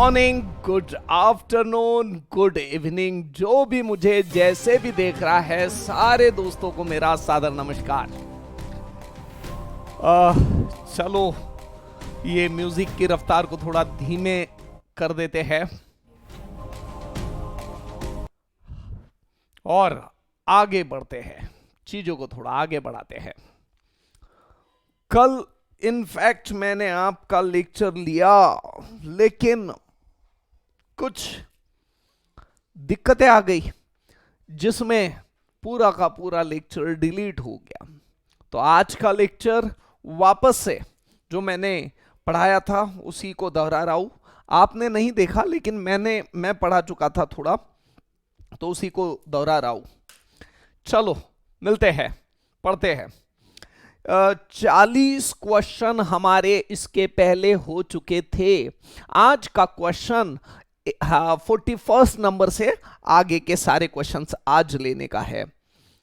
Morning, good afternoon, good evening, जो भी मुझे जैसे भी देख रहा है, सारे दोस्तों को मेरा सादर नमस्कार। चलो ये म्यूजिक की रफ्तार को थोड़ा धीमे कर देते हैं और आगे बढ़ते हैं, चीजों को थोड़ा आगे बढ़ाते हैं। कल इनफैक्ट मैंने आपका लेक्चर लिया, लेकिन कुछ दिक्कतें आ गई जिसमें पूरा का पूरा लेक्चर डिलीट हो गया। तो आज का लेक्चर वापस से जो मैंने पढ़ाया था उसी को दोहरा रहा हूं। आपने नहीं देखा, लेकिन मैं पढ़ा चुका था थोड़ा, तो उसी को दोहरा रहा हूं। चलो मिलते हैं, पढ़ते हैं। 40 क्वेश्चन हमारे इसके पहले हो चुके थे। आज का क्वेश्चन 41 नंबर से आगे के सारे क्वेश्चंस आज लेने का है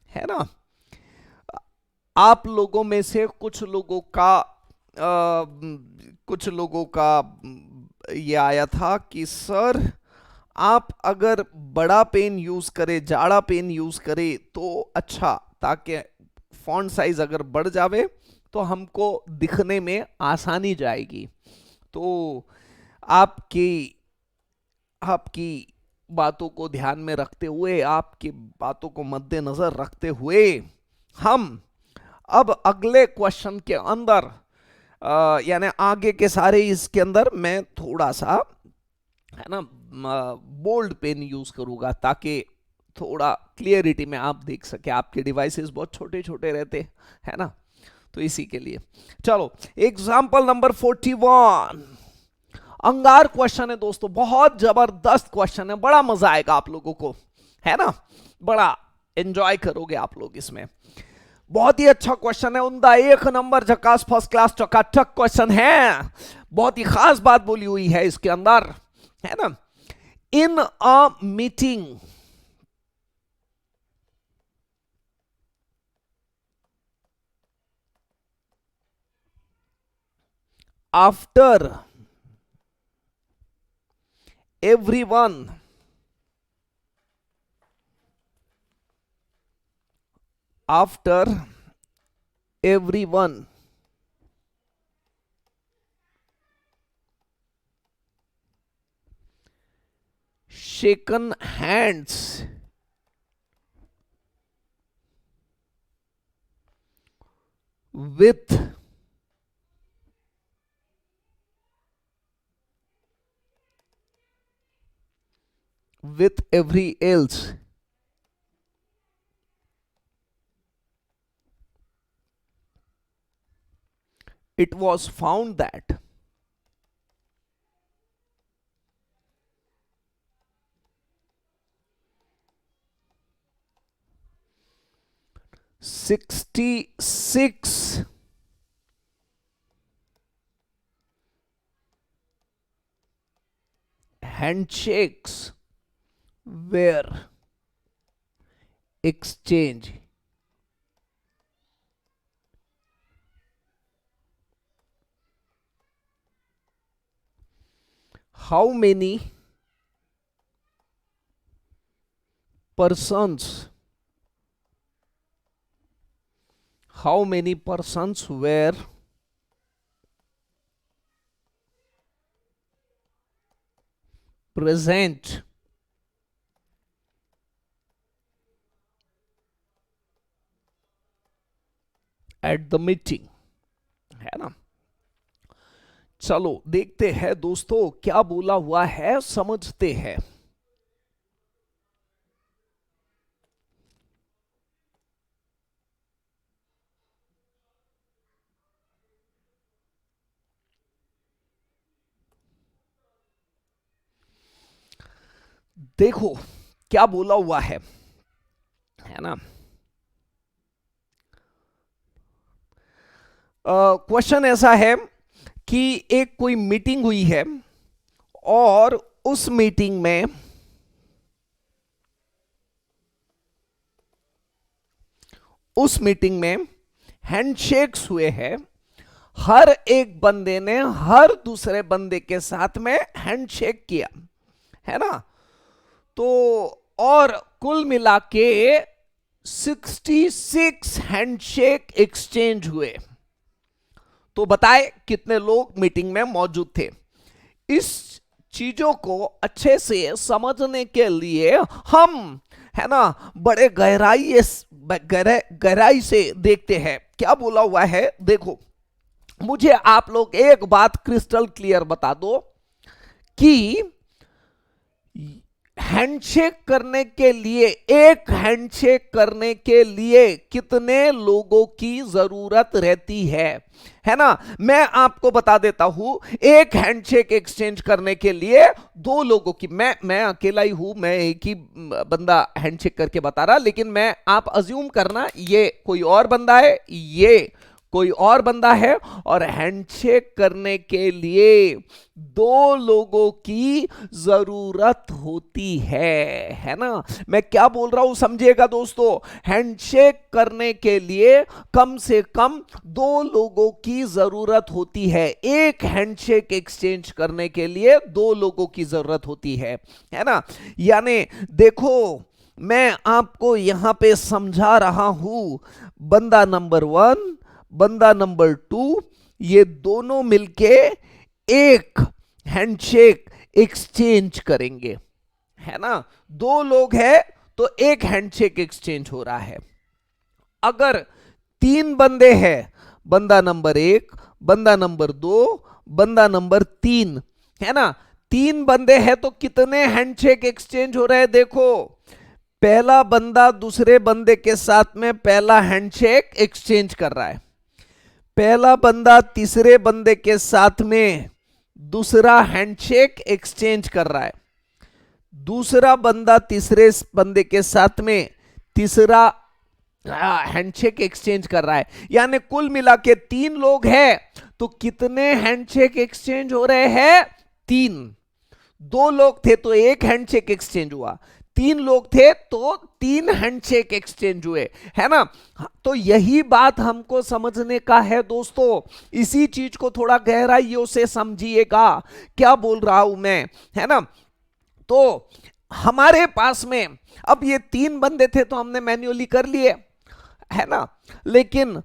ना। आप लोगों में से कुछ लोगों का ये आया था कि सर आप अगर बड़ा पेन यूज करें, जाड़ा पेन यूज करें तो अच्छा, ताकि फॉन्ट साइज अगर बढ़ जावे तो हमको दिखने में आसानी जाएगी। तो आपकी बातों को ध्यान में रखते हुए, आपकी बातों को मद्देनजर रखते हुए, हम अब अगले क्वेश्चन के अंदर यानी आगे के सारे इसके अंदर मैं थोड़ा सा है ना बोल्ड पेन यूज करूंगा, ताकि थोड़ा क्लियरिटी में आप देख सके। आपके डिवाइसेस बहुत छोटे छोटे रहते है ना, तो इसी के लिए। चलो एग्जाम्पल नंबर 41, अंगार क्वेश्चन है दोस्तों, बहुत जबरदस्त क्वेश्चन है, बड़ा मजा आएगा आप लोगों को, है ना, बड़ा एंजॉय करोगे आप लोग इसमें। बहुत ही अच्छा क्वेश्चन है, उम्दा, 1 नंबर, झकास, फर्स्ट क्लास, चकाचक क्वेश्चन है। बहुत ही खास बात बोली हुई है इसके अंदर, है ना। In a meeting, after everyone shaken hands with every else, it was found that 66 handshakes were exchanged. How many persons were present at the meeting, है ना। चलो देखते हैं दोस्तों क्या बोला हुआ है, समझते हैं। देखो क्या बोला हुआ है ना। क्वेश्चन ऐसा है कि एक कोई मीटिंग हुई है और उस मीटिंग में हैंडशेक्स हुए हैं। हर एक बंदे ने हर दूसरे बंदे के साथ में हैंडशेक किया, है ना। तो और कुल मिला के 66 हैंडशेक एक्सचेंज हुए। तो बताए कितने लोग मीटिंग में मौजूद थे। इस चीजों को अच्छे से समझने के लिए हम, है ना, बड़े गहराई से देखते हैं। क्या बोला हुआ है देखो, मुझे आप लोग एक बात क्रिस्टल क्लियर बता दो कि हैंडशेक करने के लिए, एक हैंडशेक करने के लिए कितने लोगों की जरूरत रहती है ना। मैं आपको बता देता हूं, एक हैंडशेक एक्सचेंज करने के लिए दो लोगों की, मैं अकेला ही हूं, मैं एक ही बंदा हैंडशेक करके बता रहा, लेकिन मैं, आप अज्यूम करना ये कोई और बंदा है, ये कोई और बंदा है, और हैंडशेक करने के लिए दो लोगों की जरूरत होती है ना। मैं क्या बोल रहा हूं समझिएगा दोस्तों, हैंडशेक करने के लिए कम से कम दो लोगों की जरूरत होती है। एक हैंडशेक एक्सचेंज करने के लिए दो लोगों की जरूरत होती है ना। यानी देखो, मैं आपको यहां पे समझा रहा हूं, बंदा नंबर 1, बंदा नंबर 2, ये दोनों मिलके एक हैंडशेक एक्सचेंज करेंगे, है ना। दो लोग हैं तो एक हैंडशेक एक्सचेंज हो रहा है। अगर 3 बंदे हैं, बंदा नंबर 1, बंदा नंबर 2, बंदा नंबर 3, है ना, 3 बंदे हैं तो कितने हैंडशेक एक्सचेंज हो रहे हैं देखो। पहला बंदा दूसरे बंदे के साथ में पहला हैंडशेक एक्सचेंज कर रहा है, पहला बंदा तीसरे बंदे के साथ में दूसरा हैंडशेक एक्सचेंज कर रहा है, दूसरा बंदा तीसरे बंदे के साथ में तीसरा हैंडशेक एक्सचेंज कर रहा है। यानी कुल मिला के 3 लोग हैं तो कितने हैंडशेक एक्सचेंज हो रहे हैं? 3। 2 लोग थे तो एक हैंडशेक एक्सचेंज हुआ, 3 लोग थे तो 3 हैंडशेक एक्सचेंज हुए, है ना। तो यही बात हमको समझने का है दोस्तों, इसी चीज को थोड़ा गहराइयों से समझिएगा क्या बोल रहा हूं मैं, है ना। तो हमारे पास में अब ये 3 बंदे थे तो हमने मैन्युअली कर लिए, है ना, लेकिन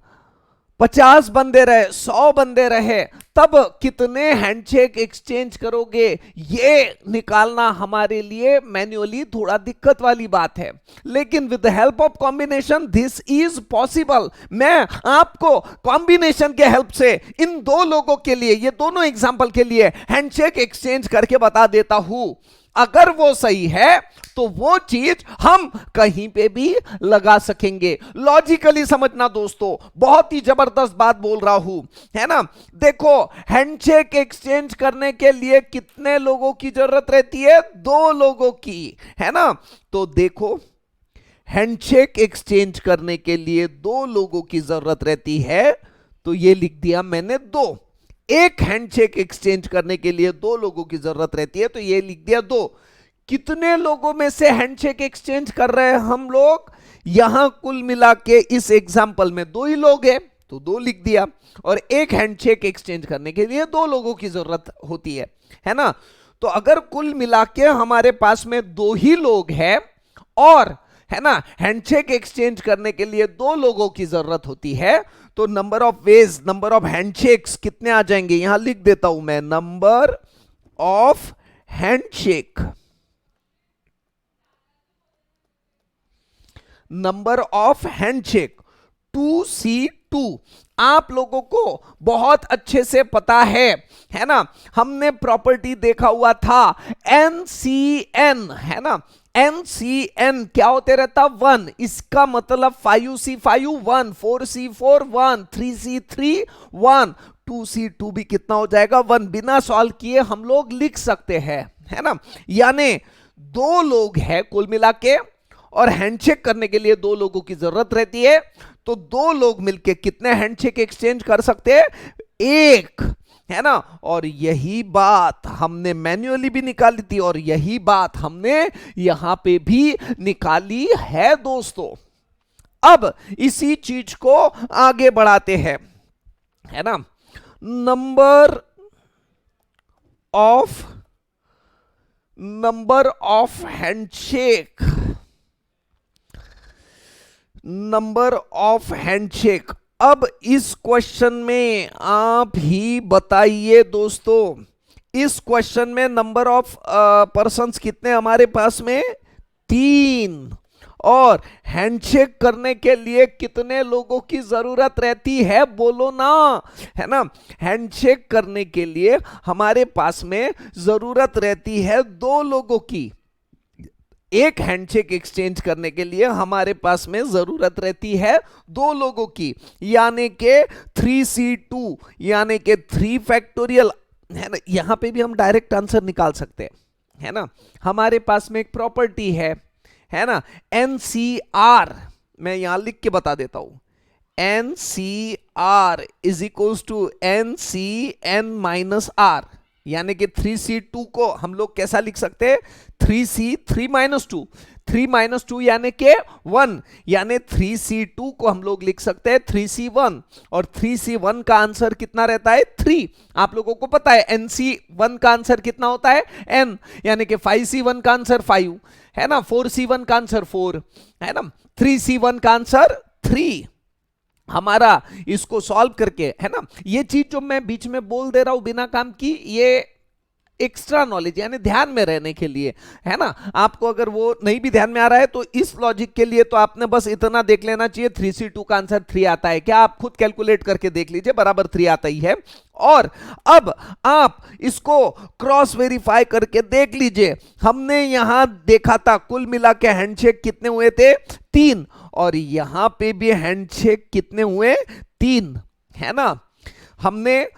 50 बंदे रहे, 100 बंदे रहे, तब कितने हैंडशेक एक्सचेंज करोगे, ये निकालना हमारे लिए मैन्युअली थोड़ा दिक्कत वाली बात है। लेकिन with the help of combination this is possible. मैं आपको कॉम्बिनेशन के हेल्प से इन 2 लोगों के लिए, ये दोनों एग्जांपल के लिए हैंडशेक एक्सचेंज करके बता देता हूं। अगर वो सही है तो वो चीज हम कहीं पे भी लगा सकेंगे। लॉजिकली समझना दोस्तों, बहुत ही जबरदस्त बात बोल रहा हूं, है ना। देखो, हैंडशेक एक्सचेंज करने के लिए कितने लोगों की जरूरत रहती है? 2 लोगों की, है ना। तो देखो, हैंडशेक एक्सचेंज करने के लिए 2 लोगों की जरूरत रहती है, तो ये लिख दिया मैंने 2। एक हैंडशेक एक्सचेंज करने के लिए 2 लोगों की जरूरत रहती है, तो ये लिख दिया 2। कितने लोगों में से हैंडशेक एक्सचेंज कर रहे हैं हम लोग? यहां कुल मिला के इस एग्जांपल में 2 ही लोग हैं तो 2 लिख दिया, और एक हैंडशेक एक्सचेंज करने के लिए 2 लोगों की जरूरत होती है ना। तो अगर कुल मिला के हमारे पास में 2 ही लोग हैं और, है ना, हैंडशेक एक्सचेंज करने के लिए 2 लोगों की जरूरत होती है, तो number of veg, number of handshakes कितने आ जाएंगे? यहां लिख देता हूं मैं, number of handshake, number of handshake 2C2। आप लोगों को बहुत अच्छे से पता है ना, हमने प्रॉपर्टी देखा हुआ था NCN, है ना। NCN क्या होते रहता? 1। इसका मतलब 5C5 1, 4C4 1, 3C3 1, 2C2 भी कितना हो जाएगा? 1। बिना सॉल्व किए हम लोग लिख सकते हैं, है ना। यानी 2 लोग हैं कुल मिला के, और हैंडशेक करने के लिए 2 लोगों की जरूरत रहती है, तो 2 लोग मिलके कितने हैंडशेक एक्सचेंज कर सकते हैं? 1, है ना। और यही बात हमने मैन्युअली भी निकाली थी, और यही बात हमने यहां पे भी निकाली है दोस्तों। अब इसी चीज को आगे बढ़ाते हैं, है ना। Number of handshake, number of handshake. अब इस क्वेश्चन में आप ही बताइए दोस्तों, इस क्वेश्चन में नंबर ऑफ पर्सन्स कितने हमारे पास में? 3। और हैंडशेक करने के लिए कितने लोगों की जरूरत रहती है, बोलो ना, है ना? हैंडशेक करने के लिए हमारे पास में जरूरत रहती है 2 लोगों की। एक हैंडशेक एक्सचेंज करने के लिए हमारे पास में जरूरत रहती है 2 लोगों की, यानी के 3C2, यानी के 3 फैक्टोरियल, है ना? यहां पे भी हम डायरेक्ट आंसर निकाल सकते हैं, है ना? हमारे पास में एक प्रॉपर्टी है ना, NCR, मैं यहां लिख के बता देता हूं, NCR is equals to NCN minus R, यानी कि 3C2 को हम लोग कैसा लिख सकते हैं? 3C 3 माइनस 2, 3 माइनस 2 यानी के 1, यानी 3C2 को हम लोग लिख सकते हैं 3C1, और 3C1 का आंसर कितना रहता है? 3। आप लोगों को पता है NC1 का आंसर कितना होता है? N, यानी कि 5C1 का आंसर 5, है ना? 4C1 का आंसर 4, है ना? 3C1 का आंसर 3। हमारा इसको सॉल्व करके, है ना, ये चीज जो मैं बीच में बोल दे रहा हूं बिना काम की, ये एक्स्ट्रा नॉलेज, यानी ध्यान में रहने के लिए, है ना? आपको अगर वो नहीं भी ध्यान में आ रहा है तो इस लॉजिक के लिए तो आपने बस इतना देख लेना चाहिए, 3C2 का आंसर 3 आता है क्या? आप खुद कैलकुलेट करके देख लीजिए, बराबर 3 आता ही है। और अब आप इसको क्रॉस वेरीफाई करके देख लीजिए, हमने यहां देखा था कुल मिला के हैंडशेक कितने हुए थे? 3, और यहां पे भी हैंडशेक कितने हुए? 3, है ना? हमने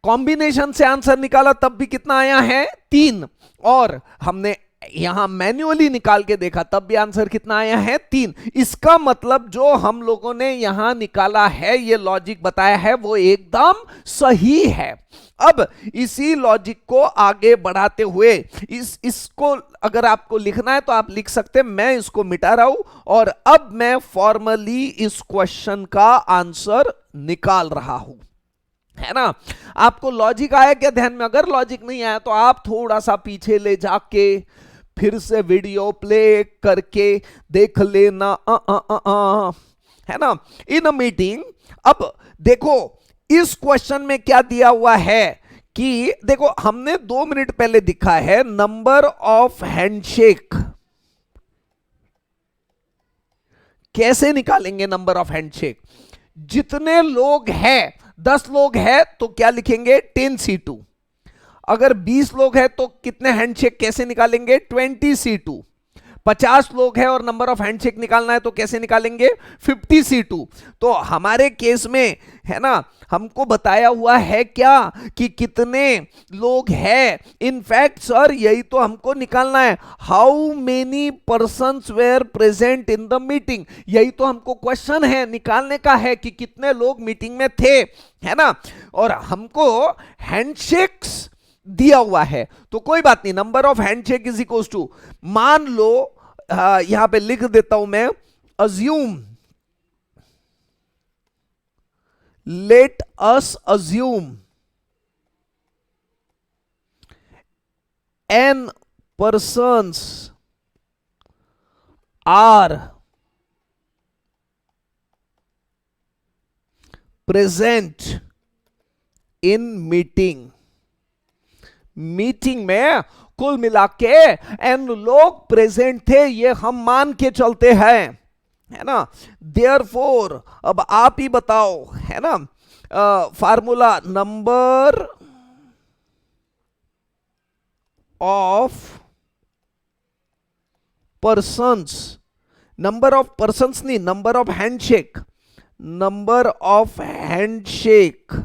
कॉम्बिनेशन से आंसर निकाला तब भी कितना आया है? 3, और हमने यहां मैन्युअली निकाल के देखा तब भी आंसर कितना आया है? 3। इसका मतलब जो हम लोगों ने यहां निकाला है, ये लॉजिक बताया है, वो एकदम सही है। अब इसी लॉजिक को आगे बढ़ाते हुए इसको अगर आपको लिखना है तो आप लिख सकते हैं, मैं इसको मिटा रहा हूं और अब मैं फॉर्मली इस क्वेश्चन का आंसर निकाल रहा हूं, है ना? आपको लॉजिक आया क्या ध्यान में? अगर लॉजिक नहीं आया तो आप थोड़ा सा पीछे ले जाके फिर से वीडियो प्ले करके देख लेना, है ना, इन अ मीटिंग। अब देखो इस क्वेश्चन में क्या दिया हुआ है कि देखो हमने 2 मिनट पहले दिखा है नंबर ऑफ हैंडशेक। कैसे निकालेंगे नंबर ऑफ हैंडशेक? जितने लोग हैं, 10 लोग हैं तो क्या लिखेंगे? 10C2। अगर 20 लोग हैं तो कितने हैंडशेक कैसे निकालेंगे? 20C2। 50 लोग हैं और नंबर ऑफ हैंडशेक निकालना है तो कैसे निकालेंगे? 50C2। तो हमारे केस में, है ना, हमको बताया हुआ है क्या कि कितने लोग हैं। इनफैक्ट सर यही तो हमको निकालना है, how many persons were present in the meeting. यही तो हमको क्वेश्चन है, निकालने का है कि कितने लोग मीटिंग में थे, है ना? और हमको हैंडशेक्स दिया हुआ है तो कोई बात नहीं, number of handshake is equal to, मान लो यहां पे लिख देता हूं मैं, assume, let us assume n persons are present in meeting। Meeting में कुल मिला के n लोग प्रेजेंट थे, ये हम मान के चलते हैं, है ना? देयरफॉर अब आप ही बताओ, है ना, formula number of persons, number of persons नहीं, number of handshake, number of handshake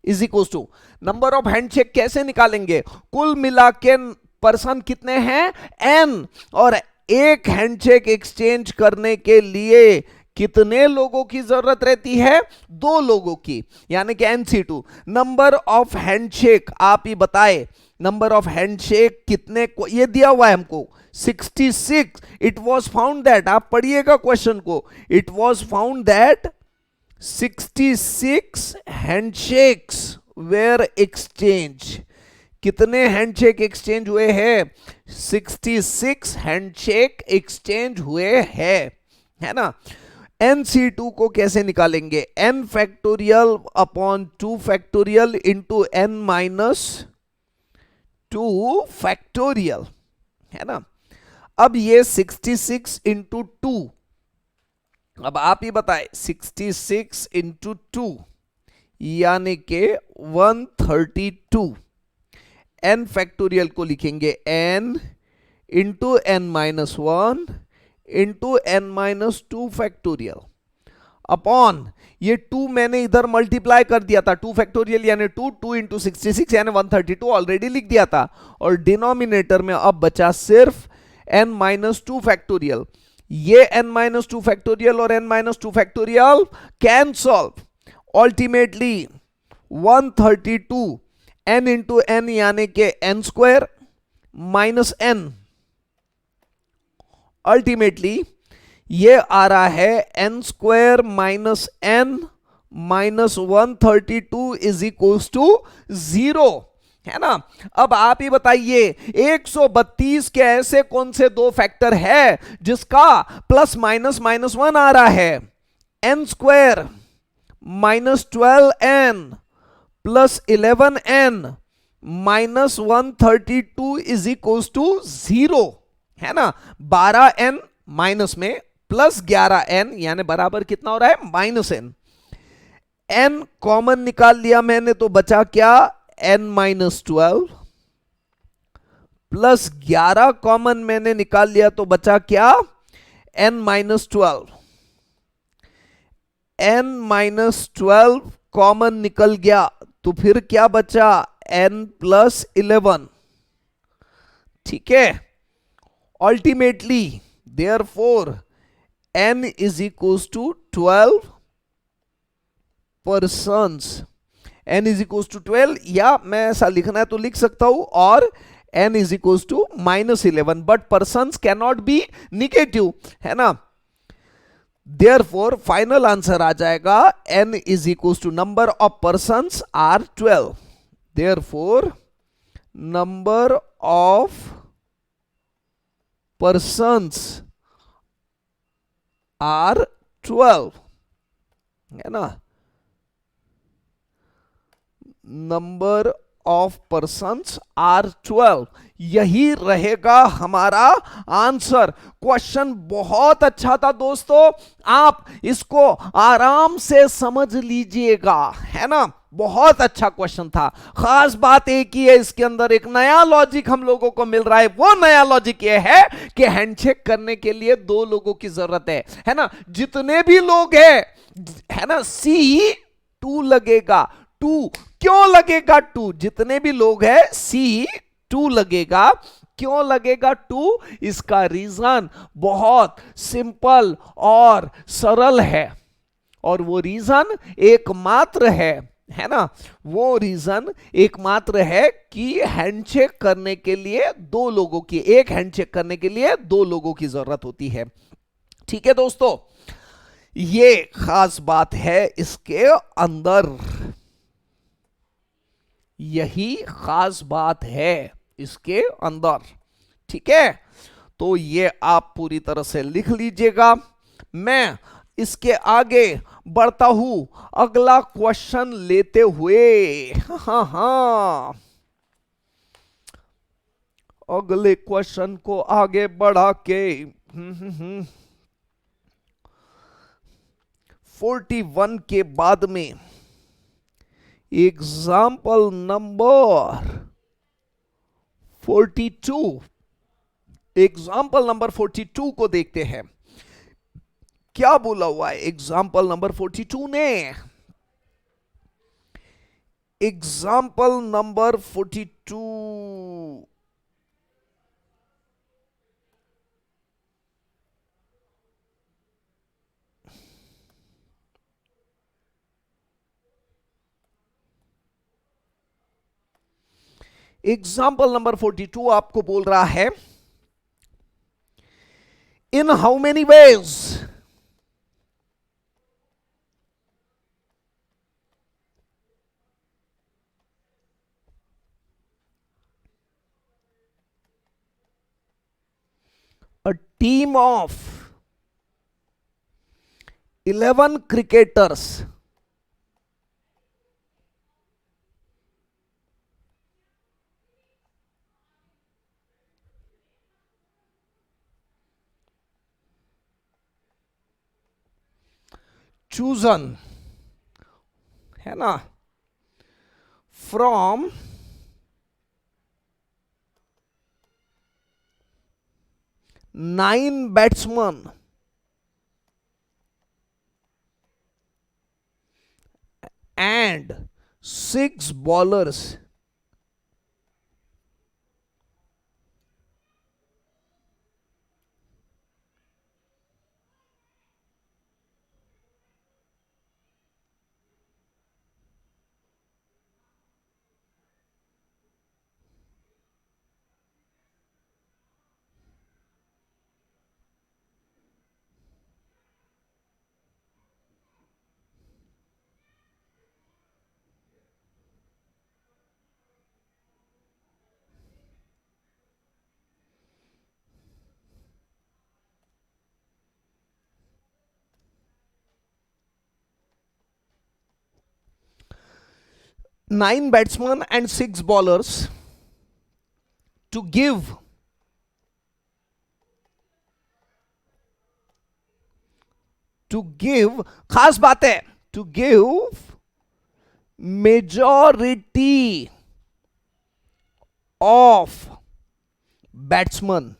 is equal to, number of handshake कैसे निकालेंगे? कुल मिला के पर्सन कितने हैं? n, और एक हैंडशेक एक्सचेंज करने के लिए कितने लोगों की जरूरत रहती है? 2 लोगों की, यानी कि NC2। नंबर ऑफ हैंडशेक आप ही बताए, नंबर ऑफ हैंडशेक कितने को ये दिया हुआ है हमको? 66। इट वॉज फाउंड दैट, आप पढ़िएगा क्वेश्चन को, it was found that 66 handshakes were exchange. कितने हैंडशेक एक्सचेंज हुए हैं? 66 हैंडशेक एक्सचेंज हुए हैं, है ना। NC2 को कैसे निकालेंगे? n factorial upon 2 factorial into n minus 2 factorial, है ना। अब ये 66 इंटू 2, अब आप ही बताए 66 इंटू 2 यानी के 132। n फैक्टोरियल को लिखेंगे n into n minus 1 into n minus 2 factorial upon ये 2 मैंने इधर मल्टीप्लाई कर दिया था, 2 फैक्टोरियल यानी 2 इंटू 66 यानी 132 ऑलरेडी लिख दिया था, और डिनोमिनेटर में अब बचा सिर्फ n माइनस 2 फैक्टोरियल। ये n माइनस 2 फैक्टोरियल और n minus 2 factorial cancel, ultimately 132 n into n यानी के n square minus n, ultimately ये आ रहा है n square minus n minus 132 is equals to 0, है ना। अब आप ही बताइए 132 के ऐसे कौन से दो फैक्टर है जिसका प्लस माइनस माइनस 1 आ रहा है? n square minus 12n plus 11n minus 132 is equals to 0, है ना। 12n माइनस में प्लस 11n यानी बराबर कितना हो रहा है? Minus n। n कॉमन निकाल लिया मैंने तो बचा क्या? n माइनस 12 प्लस 11 कॉमन मैंने निकाल लिया तो बचा क्या? n minus 12। n minus 12 common निकल गया तो फिर क्या बचा? n प्लस 11, ठीक है। Ultimately therefore n is equals to 12 persons, n is equals to 12, या मैं ऐसा लिखना है तो लिख सकता हूं, और n is equals to minus 11, but persons can not be negative, है ना। देयरफॉर फाइनल आंसर आ जाएगा n is equals to number of persons are 12, therefore number of persons are 12, है ना। नंबर ऑफ पर्सन्स आर 12, यही रहेगा हमारा answer. Question बहुत अच्छा था दोस्तों, आप इसको आराम से समझ लीजिएगा, है ना। बहुत अच्छा क्वेश्चन था। खास बात एक ही है, इसके अंदर एक नया लॉजिक हम लोगों को मिल रहा है। वो नया लॉजिक ये है कि हैंडशेक करने के लिए दो लोगों की जरूरत है ना। जितने भी लोग हैं, है ना, C2 लगेगा। 2 क्यों लगेगा? 2 जितने भी लोग हैं C2 लगेगा। क्यों लगेगा 2? इसका रीजन बहुत सिंपल और सरल है, और वो रीजन एकमात्र है ना। वो रीजन एकमात्र है कि हैंडशेक करने के लिए दो लोगों की, एक हैंडशेक करने के लिए दो लोगों की जरूरत होती है। ठीक है दोस्तों, ये खास बात है इसके अंदर, यही खास बात है इसके अंदर, ठीक है। तो ये आप पूरी तरह से लिख लीजिएगा। मैं इसके आगे बढ़ता हूं अगला क्वेश्चन लेते हुए। हाँ, अगले क्वेश्चन को आगे बढ़ा के 41 के बाद में एग्जाम्पल नंबर 42, एग्जाम्पल नंबर 42 को देखते हैं। क्या बोला हुआ है एग्जाम्पल नंबर 42 ने? एग्जाम्पल नंबर 42, एग्जाम्पल नंबर 42 आपको बोल रहा है, in how many ways a team of 11 cricketers chosen, है ना, from 9 batsmen and 6 bowlers nine batsmen and 6 bowlers to give खास बात है, to give majority of batsmen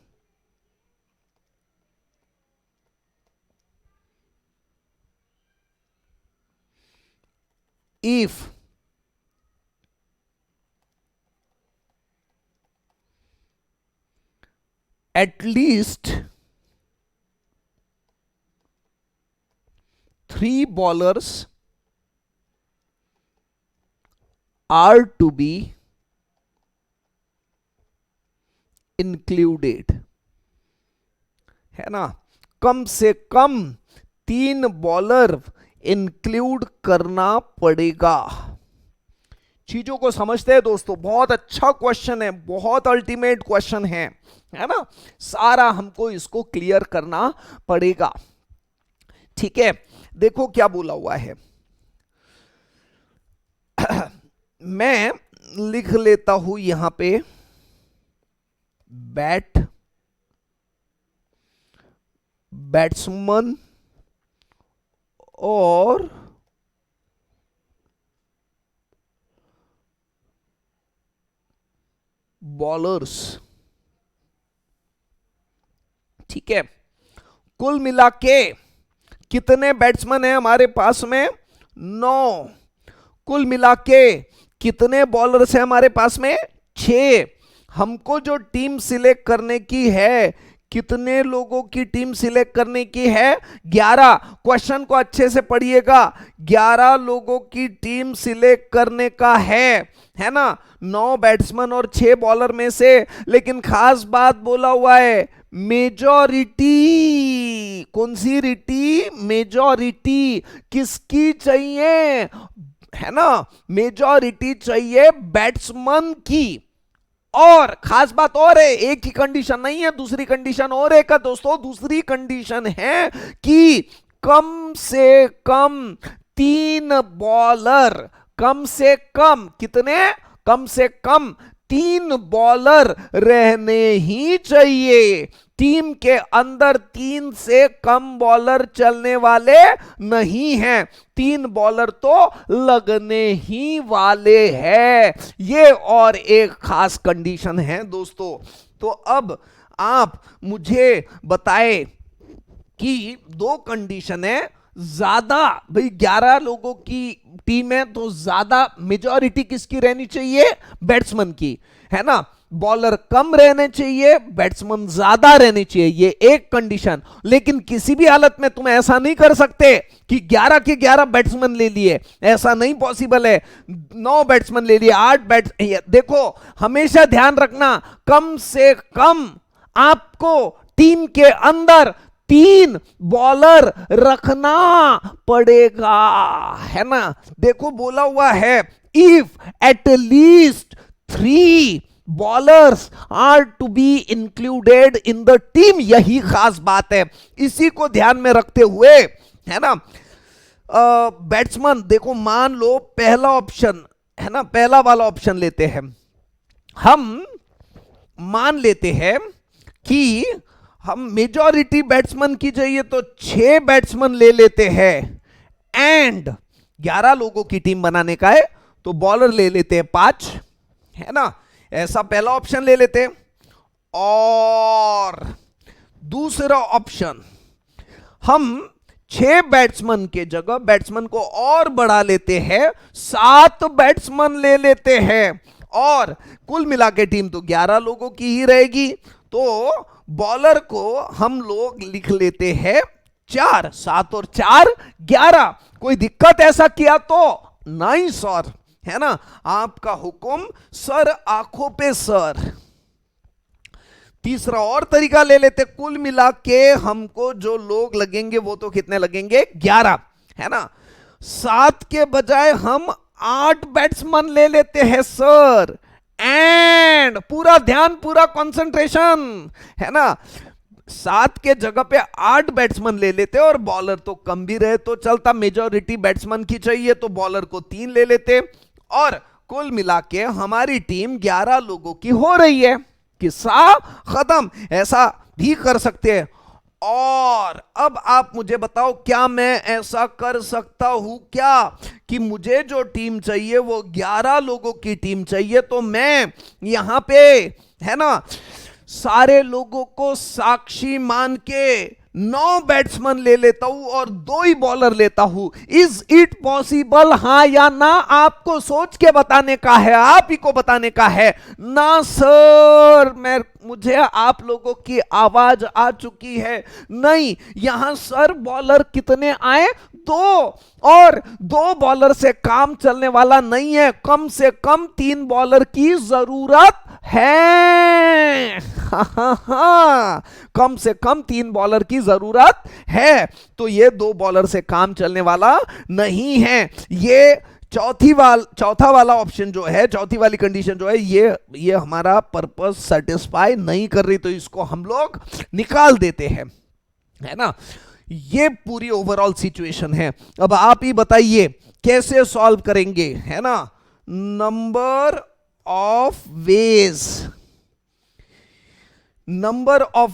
if at least 3 bowlers are to be included, है ना, कम से कम 3 bowler include करना पड़ेगा। चीजों को समझते हैं दोस्तों, बहुत अच्छा क्वेश्चन है, बहुत अल्टीमेट क्वेश्चन है ना, सारा हमको इसको क्लियर करना पड़ेगा। ठीक है, देखो क्या बोला हुआ है, मैं लिख लेता हूं यहां पे बैट्समैन और बॉलर्स। ठीक है, कुल मिला के कितने बैट्समैन हैं हमारे पास में? 9। कुल मिला के कितने बॉलर्स हैं हमारे पास में? 6। हमको जो टीम सिलेक्ट करने की है, कितने लोगों की टीम सिलेक्ट करने की है? 11। क्वेश्चन को अच्छे से पढ़िएगा, 11 लोगों की टीम सिलेक्ट करने का है ना, 9 बैट्समैन और 6 बॉलर में से। लेकिन खास बात बोला हुआ है, मेजॉरिटी। कौन सी रिटी? मेजॉरिटी। किसकी चाहिए? है ना, मेजॉरिटी चाहिए बैट्समैन की। और खास बात और है, एक ही कंडीशन नहीं है, दूसरी कंडीशन और है का दोस्तों। दूसरी कंडीशन है कि कम से कम 3 बॉलर, कम से कम कितने? कम से कम 3 बॉलर रहने ही चाहिए। टीम के अंदर 3 से कम बॉलर चलने वाले नहीं हैं, 3 बॉलर तो लगने ही वाले हैं। ये और एक खास कंडीशन है दोस्तों। तो अब आप मुझे बताएं कि 2 कंडीशन है, ज्यादा भाई 11 लोगों की टीम है तो ज्यादा मेजॉरिटी किसकी रहनी चाहिए? बैट्समैन की, है ना। बॉलर कम रहने चाहिए, बैट्समैन ज्यादा रहने चाहिए, ये एक कंडीशन। लेकिन किसी भी हालत में तुम ऐसा नहीं कर सकते कि 11 के 11 बैट्समैन ले लिए, ऐसा नहीं पॉसिबल है। 9 बैट्समैन ले लिए, 8 देखो हमेशा ध्यान रखना, कम से कम आपको टीम के अंदर 3 बॉलर रखना पड़ेगा, है ना। देखो बोला हुआ है, if at least 3 bowlers are to be included in the team, यही खास बात है। इसी को ध्यान में रखते हुए, है ना, बैट्समैन देखो, मान लो पहला ऑप्शन है ना, पहला वाला ऑप्शन लेते हैं हम, मान लेते हैं कि हम मेजॉरिटी बैट्समैन की चाहिए तो 6 बैट्समैन ले लेते हैं, एंड 11 लोगों की टीम बनाने का है तो बॉलर ले लेते हैं 5, है ना, ऐसा पहला ऑप्शन ले लेते हैं। और दूसरा ऑप्शन, हम 6 बैट्समैन के जगह बैट्समैन को और बढ़ा लेते हैं, 7 बैट्समैन ले लेते हैं, और कुल मिला के टीम तो 11 लोगों की ही रहेगी। तो बॉलर को हम लोग लिख लेते हैं 4, 7 और 4 11। कोई दिक्कत ऐसा किया तो नहीं सर, है ना, आपका हुक्म सर, आंखों पे सर। तीसरा और तरीका ले लेते, कुल मिला के हमको जो लोग लगेंगे वो तो कितने लगेंगे, 11, है ना, 7 के बजाय हम 8 बैट्समैन ले लेते हैं सर, एंड पूरा ध्यान, पूरा कंसंट्रेशन, है ना, 7 के जगह पे 8 बैट्समैन ले लेते, और बॉलर तो कम भी रहे तो चलता, मेजॉरिटी बैट्समैन की चाहिए तो बॉलर को 3 ले लेते, और कुल मिला के हमारी टीम 11 लोगों की हो रही है। किस्सा खत्म, ऐसा भी कर सकते हैं। और अब आप मुझे बताओ, क्या मैं ऐसा कर सकता हूं क्या कि मुझे जो टीम चाहिए वो 11 लोगों की टीम चाहिए, तो मैं यहां पे, है ना, सारे लोगों को साक्षी मान के 9 बैट्समैन ले लेता हूं और 2 ही बॉलर लेता हूं। इज इट पॉसिबल, हां या ना? आपको सोच के बताने का है, आप ही को बताने का है ना सर। मुझे आप लोगों की आवाज आ चुकी है। नहीं, यहां सर बॉलर कितने आए, 2, और 2 बॉलर से काम चलने वाला नहीं है, कम से कम 3 बॉलर की जरूरत है। कम से कम 3 बॉलर की जरूरत है, तो ये 2 बॉलर से काम चलने वाला नहीं है। ये चौथा वाला ऑप्शन जो है, चौथी वाली कंडीशन जो है, ये हमारा पर्पस सेटिस्फाई नहीं कर रही, तो इसको हम लोग निकाल देते हैं, है ना। ये पूरी ओवरऑल सिचुएशन है। अब आप ही बताइए कैसे सॉल्व करेंगे, है ना। नंबर ऑफ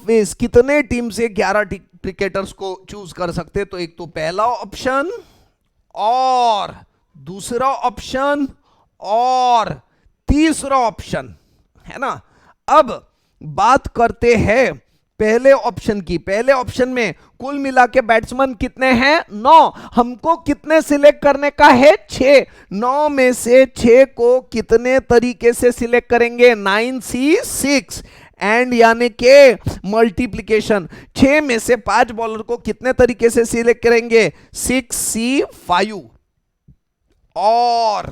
वेज, कितने टीम से 11 क्रिकेटर्स को चूज कर सकते, तो एक तो पहला ऑप्शन, और दूसरा ऑप्शन, और तीसरा ऑप्शन, है ना। अब बात करते हैं पहले ऑप्शन की। पहले ऑप्शन में कुल मिला के बैट्समैन कितने हैं, 9। हमको कितने सिलेक्ट करने का है, 6। 9 में से 6 को कितने तरीके से सिलेक्ट करेंगे, 9C6, एंड यानी के मल्टीप्लीकेशन, 6 में से 5 बॉलर को कितने तरीके से सिलेक्ट करेंगे, 6C5, और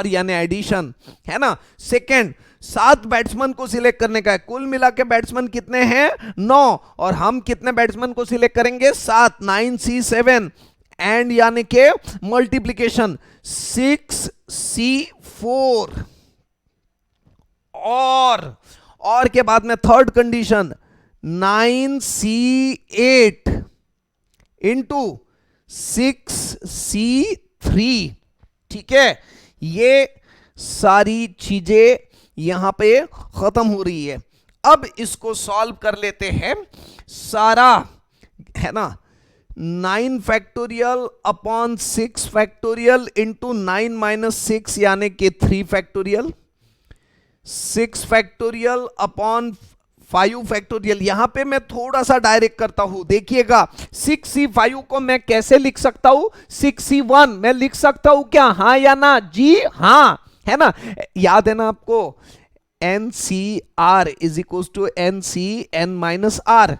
यानी एडिशन, है ना। सेकंड, 7 बैट्समैन को सिलेक्ट करने का है। कुल मिला के बैट्समैन कितने हैं, 9, और हम कितने बैट्समैन को सिलेक्ट करेंगे, 7, 9C7, एंड यानी के मल्टीप्लीकेशन 6C4, और के बाद में third condition 9C8 into 6C3, ठीक है। ये सारी चीजें यहां पे खत्म हो रही है। अब इसको सॉल्व कर लेते हैं सारा, है ना। 9 फैक्टोरियल अपॉन 6 फैक्टोरियल इंटू 9 - 6 यानी कि 3 फैक्टोरियल, 6 फैक्टोरियल अपॉन 5 फैक्टोरियल। यहां पे मैं थोड़ा सा डायरेक्ट करता हूं, देखिएगा। 6C5 को मैं कैसे लिख सकता हूं, 6C1 मैं लिख सकता हूं क्या, हां या ना? जी हां, है ना। याद है ना आपको, NCR is equal to NCN-R,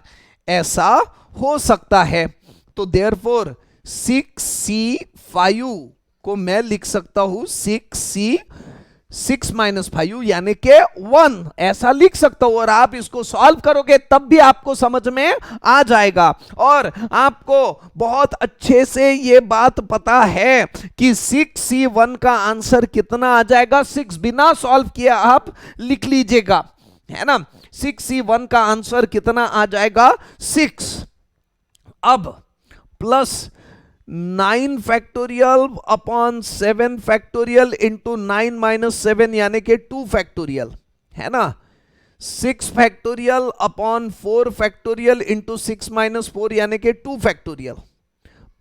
ऐसा हो सकता है। तो देयरफॉर 6C5 को मैं लिख सकता हूं 6C 6 - 5 यानी के 1, ऐसा लिख सकता हूं। और आप इसको सॉल्व करोगे तब भी आपको समझ में आ जाएगा। और आपको बहुत अच्छे से ये बात पता है कि 6C1 का आंसर कितना आ जाएगा। 6 बिना सॉल्व किए आप लिख लीजिएगा, है ना। 6C1 का आंसर कितना आ जाएगा, 6। अब plus 9 factorial upon 7 factorial into 9 - 7 यानी कि 2 फैक्टोरियल, है ना। 6 फैक्टोरियल अपॉन 4 फैक्टोरियल इंटू 6 - 4 यानी कि 2 फैक्टोरियल,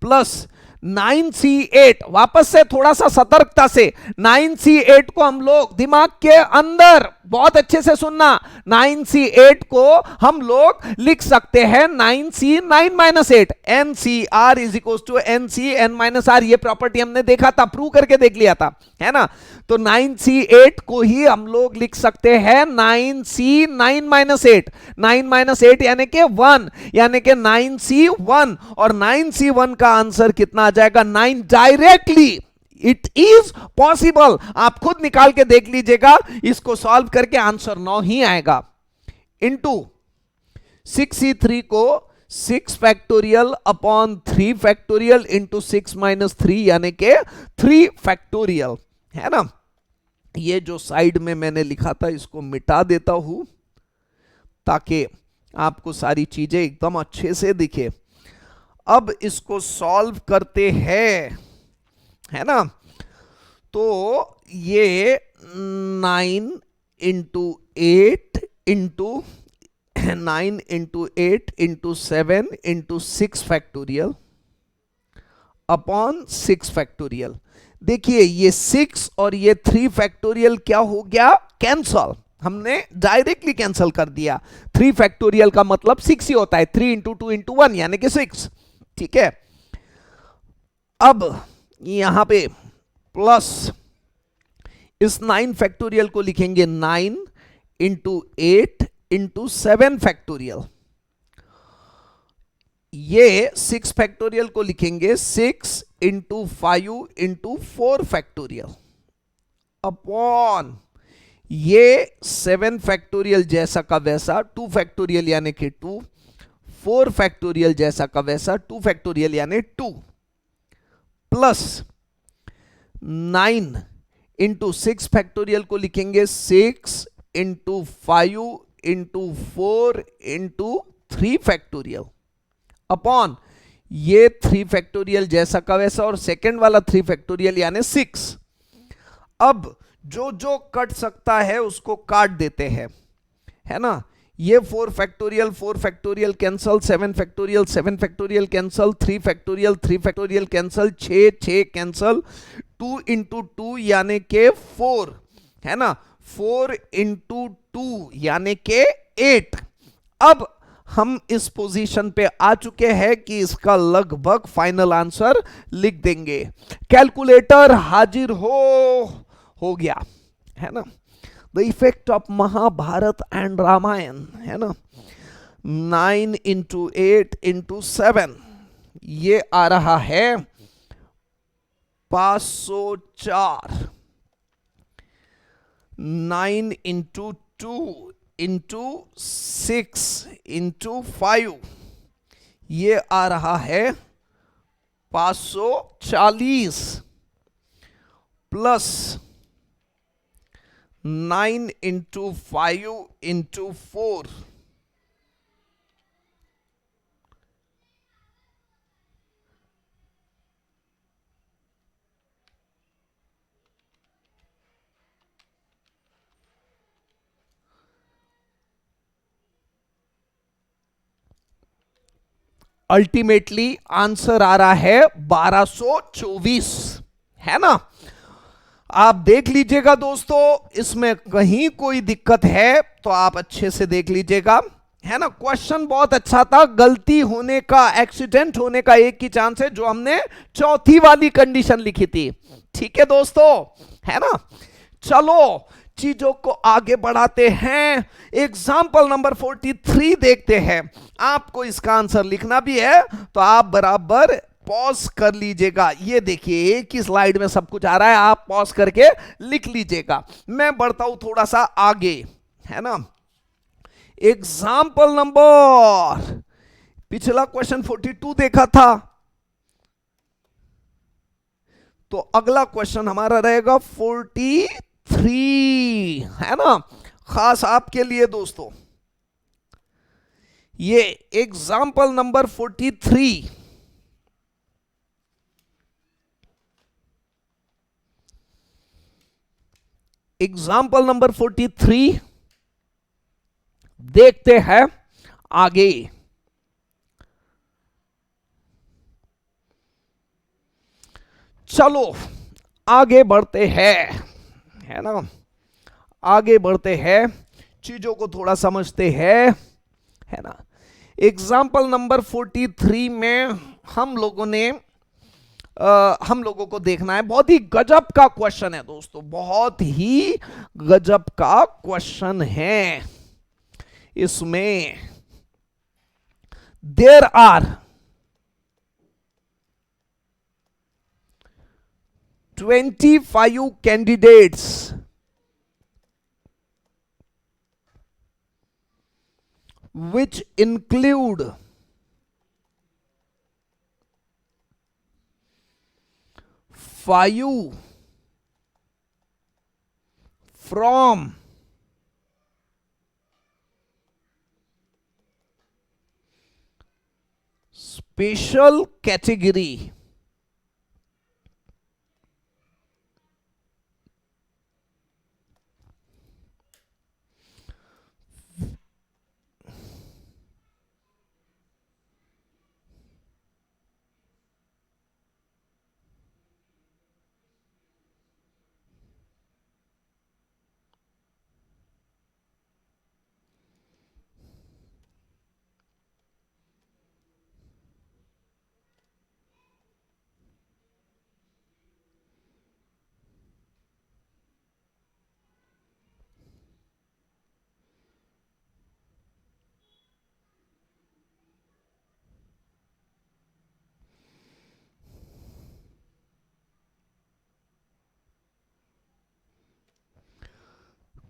प्लस 9C8। वापस से थोड़ा सा सतर्कता से 9C8 को हम लोग दिमाग के अंदर बहुत अच्छे से सुनना, 9C8 को हम लोग लिख सकते हैं 9C 9 - 8, NCR is equal to NC N - R। ये प्रॉपर्टी हमने देखा था, प्रूव करके देख लिया था, है ना। तो 9C8 को ही हम लोग लिख सकते हैं 9C 9 - 8, 9 - 8 यानी कि 1, यानी कि 9C1। और 9C1 का आंसर कितना आ जाएगा, 9 डायरेक्टली। इट इज पॉसिबल, आप खुद निकाल के देख लीजिएगा, इसको सॉल्व करके आंसर 9 ही आएगा। इंटू 6C3 को 6 फैक्टोरियल अपॉन 3 फैक्टोरियल इंटू 6 - 3 यानी कि 3 फैक्टोरियल, है ना। ये जो साइड में मैंने लिखा था इसको मिटा देता हूं ताकि आपको सारी चीजें एकदम अच्छे से दिखे। अब इसको सॉल्व करते हैं, है ना। तो ये 9 × 8 into 9 × 8 into 7 into 6 factorial upon 6 factorial. देखिए ये 6 और ये 3 फैक्टोरियल क्या हो गया, कैंसल। हमने डायरेक्टली कैंसिल कर दिया। 3 फैक्टोरियल का मतलब 6 ही होता है, 3 × 2 × 1 यानी कि 6, ठीक है। अब यहां पे प्लस इस 9 फैक्टोरियल को लिखेंगे 9 × 8 × 7 फैक्टोरियल। ये 6 फैक्टोरियल को लिखेंगे 6 × 5 × 4 फैक्टोरियल अपॉन ये 7 फैक्टोरियल जैसा का वैसा 2 फैक्टोरियल यानी कि 2, 4 फैक्टोरियल जैसा का वैसा 2 फैक्टोरियल यानी 2, प्लस 9 × 6 फैक्टोरियल को लिखेंगे 6 × 5 × 4 × 3 फैक्टोरियल अपॉन ये 3 फैक्टोरियल जैसा का वैसा और सेकेंड वाला 3 फैक्टोरियल यानी 6। अब जो जो कट सकता है उसको काट देते हैं, है ना। ये 4 factorial cancel, 7 factorial cancel, 3 factorial cancel, 6 cancel, 2 × 2 यानी के 4, है ना। 4 × 2 यानी के 8। अब हम इस पोजीशन पे आ चुके हैं कि इसका लगभग फाइनल आंसर लिख देंगे। कैलकुलेटर हाजिर हो गया, है ना। The effect of Mahabharata and Ramayana, है ना। 9 × 8 × 7 ये आ रहा है 504। 9 × 2 × 6 × 5 ये आ रहा है 540 प्लस 9 × 5 × 4 अल्टीमेटली आंसर आ रहा है 1224, है ना। आप देख लीजिएगा दोस्तों, इसमें कहीं कोई दिक्कत है तो आप अच्छे से देख लीजिएगा, है ना। क्वेश्चन बहुत अच्छा था, गलती होने का, एक्सीडेंट होने का एक ही चांस है जो हमने चौथी वाली कंडीशन लिखी थी, ठीक है दोस्तों, है ना। चलो चीजों को आगे बढ़ाते हैं। एग्जाम्पल नंबर 43 देखते हैं। आपको इसका आंसर लिखना भी है तो आप बराबर पॉज कर लीजिएगा। ये देखिए एक ही स्लाइड में सब कुछ आ रहा है, आप पॉज करके लिख लीजिएगा। मैं बढ़ता हूं थोड़ा सा आगे, है ना। एग्जाम्पल नंबर, पिछला क्वेश्चन 42 देखा था, तो अगला क्वेश्चन हमारा रहेगा 43, है ना, खास आपके लिए दोस्तों। ये एग्जाम्पल नंबर 43, एग्जाम्पल नंबर 43 देखते हैं आगे। चलो आगे बढ़ते हैं, है ना, आगे बढ़ते हैं, चीजों को थोड़ा समझते हैं, है ना। एग्जाम्पल नंबर 43 में हम लोगों को देखना है, बहुत ही गजब का क्वेश्चन है दोस्तों, बहुत ही गजब का क्वेश्चन है। इसमें there are 25 candidates which include 5 from special category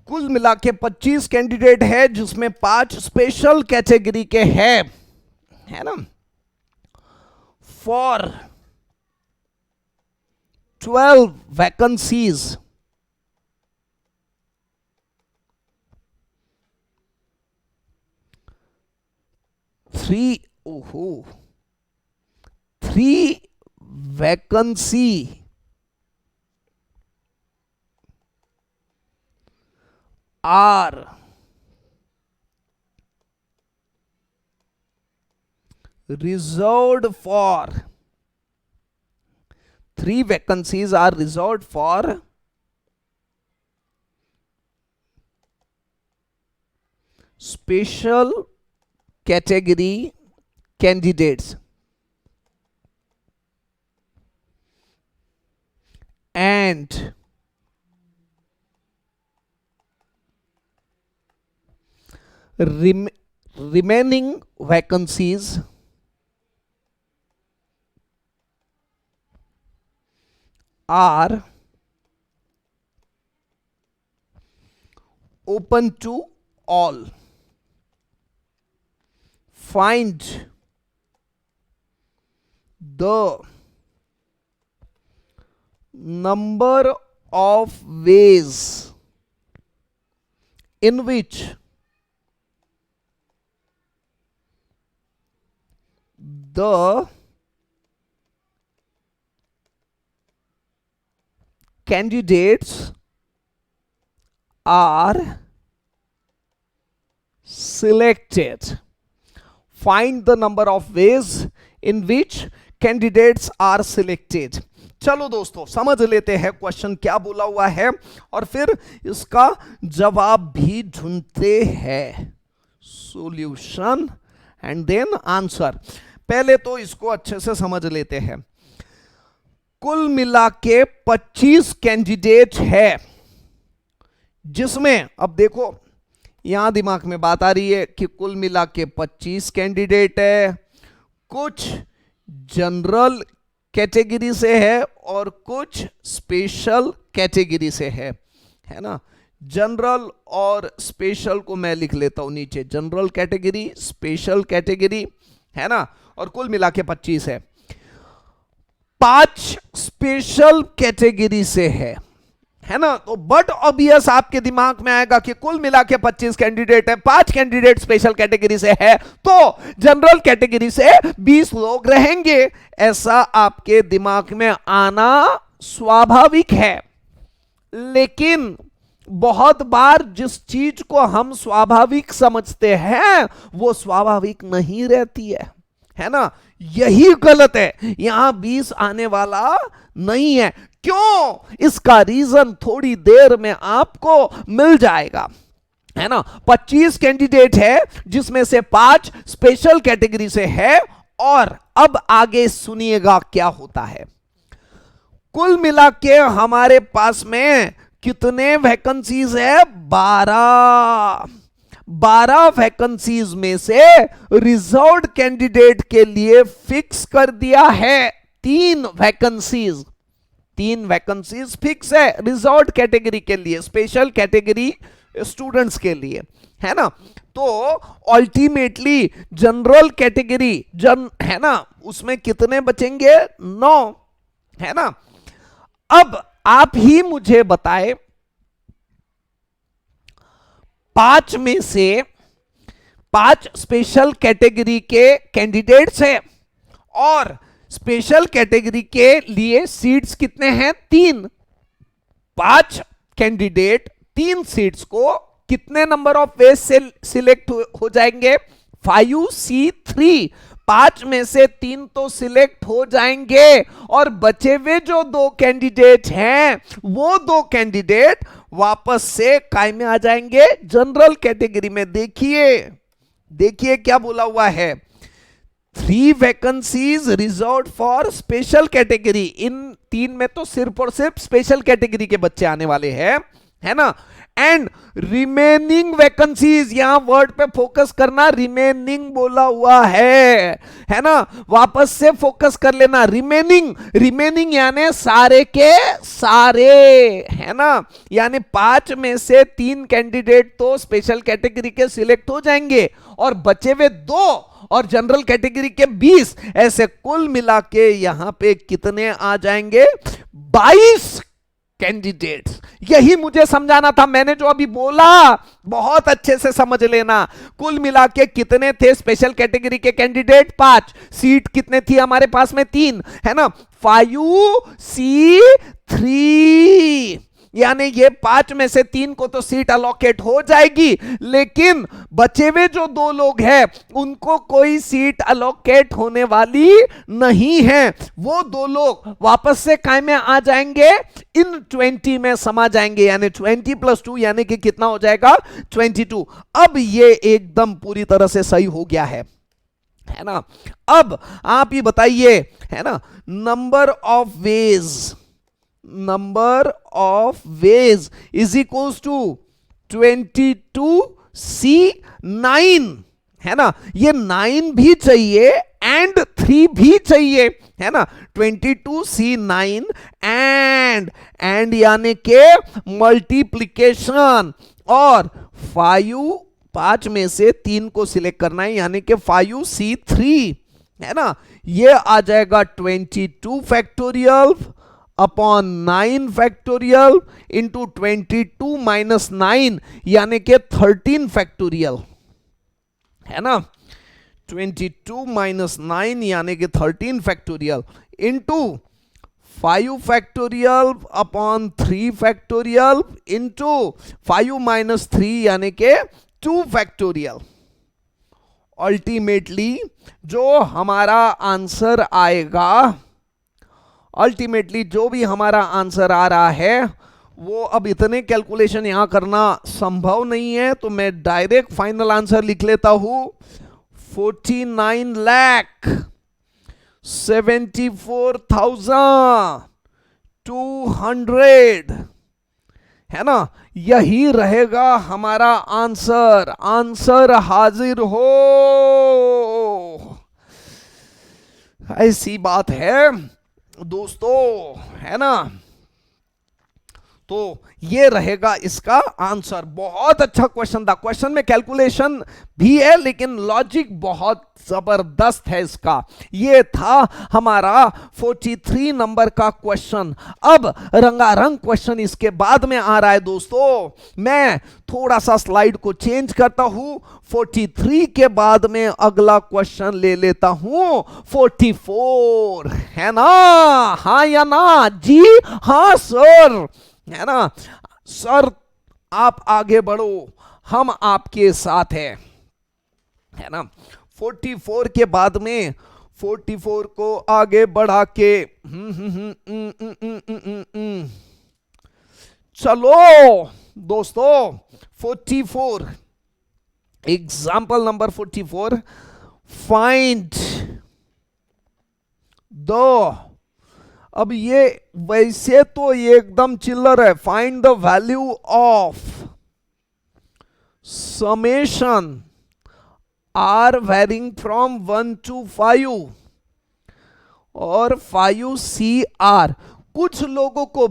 कुल मिला के 25 कैंडिडेट है, जिसमें 5 स्पेशल कैटेगरी के हैं, है ना, for 12 vacancies, 3 vacancy are reserved for 3 vacancies are reserved for special category candidates and remaining vacancies are open to all. Find the number of ways in which the candidates are selected. Find the number of ways in which candidates are selected. चलो दोस्तों समझ लेते हैं question क्या बोला हुआ है और फिर इसका जवाब भी ढूंढते हैं, सॉल्यूशन एंड देन आंसर। पहले तो इसको अच्छे से समझ लेते हैं। कुल मिला के 25 कैंडिडेट है, जिसमें अब देखो यहां दिमाग में बात आ रही है कि कुल मिला के 25 कैंडिडेट है, कुछ जनरल कैटेगरी से है और कुछ स्पेशल कैटेगरी से है ना। जनरल और स्पेशल को मैं लिख लेता हूं नीचे, जनरल कैटेगरी, स्पेशल कैटेगरी, है ना, और कुल मिला के 25 है। 5 स्पेशल कैटेगरी से है ना। तो बट ऑब्वियस आपके दिमाग में आएगा कि कुल मिला के 25 कैंडिडेट है, 5 कैंडिडेट स्पेशल कैटेगरी से है, तो जनरल कैटेगरी से 20 लोग रहेंगे, ऐसा आपके दिमाग में आना स्वाभाविक है। लेकिन बहुत बार जिस चीज को हम स्वाभाविक समझते हैं वो स्वाभाविक नहीं रहती है ना। यही गलत है, यहां 20 आने वाला नहीं है। क्यों? इसका रीजन थोड़ी देर में आपको मिल जाएगा, है ना। 25 कैंडिडेट है जिसमें से 5 स्पेशल कैटेगरी से है, और अब आगे सुनिएगा क्या होता है। कुल मिला के हमारे पास में कितने वैकेंसीज है? 12 वैकेंसीज में से रिजर्व्ड कैंडिडेट के लिए फिक्स कर दिया है 3 वैकेंसीज फिक्स है रिजर्व्ड कैटेगरी के लिए, स्पेशल कैटेगरी स्टूडेंट्स के लिए, है ना। तो अल्टीमेटली जनरल कैटेगरी है ना, उसमें कितने बचेंगे? 9, है ना। अब आप ही मुझे बताएं, 5 में से 5 स्पेशल कैटेगरी के कैंडिडेट्स हैं, और स्पेशल कैटेगरी के लिए सीट्स कितने हैं? 3। 5 कैंडिडेट 3 सीट्स को कितने नंबर ऑफ वेज से सिलेक्ट हो जाएंगे? 5C3। 5 में से 3 तो सिलेक्ट हो जाएंगे, और बचे हुए जो 2 कैंडिडेट हैं वो 2 कैंडिडेट वापस से काय में आ जाएंगे? जनरल कैटेगरी में। देखिए क्या बोला हुआ है, 3 vacancies reserved for special category. इन 3 में तो सिर्फ और सिर्फ स्पेशल कैटेगरी के बच्चे आने वाले हैं, है ना। एंड रिमेनिंग वैकेंसीज, यहां वर्ड पे फोकस करना, रिमेनिंग बोला हुआ है ना। वापस से फोकस कर लेना, रिमेनिंग यानी सारे के सारे, है ना। यानी 5 में से 3 कैंडिडेट तो स्पेशल कैटेगरी के सिलेक्ट हो जाएंगे, और बचे हुए 2 और जनरल कैटेगरी के 20, ऐसे कुल मिला के यहां पे कितने आ जाएंगे? 22 कैंडिडेट्स। यही मुझे समझाना था, मैंने जो अभी बोला बहुत अच्छे से समझ लेना। कुल मिला के कितने थे स्पेशल कैटेगरी के कैंडिडेट? 5। सीट कितने थी हमारे पास में? 3, है ना। 5C3, यानी ये 5 में से 3 को तो सीट अलोकेट हो जाएगी, लेकिन बचे हुए जो 2 लोग हैं उनको कोई सीट अलोकेट होने वाली नहीं है। वो 2 लोग वापस से काय में आ जाएंगे? इन 20 में समा जाएंगे, यानी 20 + 2 यानी कि कितना हो जाएगा? 22। अब ये एकदम पूरी तरह से सही हो गया है ना। अब आप ही बताइए, है ना, number of ways is equals to 22C9, है ना। ये 9 भी चाहिए एंड 3 भी चाहिए, है ना। 22C9 एंड यानी के मल्टीप्लीकेशन, और 5 में से 3 को सिलेक्ट करना है, यानी कि 5C3, है ना। ये आ जाएगा 22 फैक्टोरियल अपॉन 9 फैक्टोरियल इंटू 22 - 9 यानी कि 13 फैक्टोरियल, है ना। 22 - 9 यानी कि 13 factorial into 5 factorial upon 3 factorial into 5 - 3 यानी कि 2 फैक्टोरियल। अल्टीमेटली जो हमारा आंसर आएगा, अल्टीमेटली जो भी हमारा आंसर आ रहा है, वो अब इतने कैलकुलेशन यहां करना संभव नहीं है, तो मैं डायरेक्ट फाइनल आंसर लिख लेता हूं, 49,74,200, है ना। यही रहेगा हमारा आंसर हाजिर हो। ऐसी बात है दोस्तों, है ना। तो ये रहेगा इसका आंसर। बहुत अच्छा क्वेश्चन था, क्वेश्चन में कैलकुलेशन भी है लेकिन लॉजिक बहुत जबरदस्त है इसका। ये था हमारा 43 नंबर का क्वेश्चन। अब रंगारंग क्वेश्चन इसके बाद में आ रहा है दोस्तों। मैं थोड़ा सा स्लाइड को चेंज करता हूं, 43 के बाद में अगला क्वेश्चन ले लेता हूं 44, है ना। हाँ या ना जी, हाँ सर, है ना सर। आप आगे बढ़ो, हम आपके साथ है ना। 44 के बाद में 44 को आगे बढ़ा के चलो दोस्तों, 44 एग्जाम्पल नंबर 44, फाइंड द, अब ये वैसे तो ये एकदम चिल्लर है, find the value of summation r varying from 1 to 5 और 5CR। कुछ लोगों को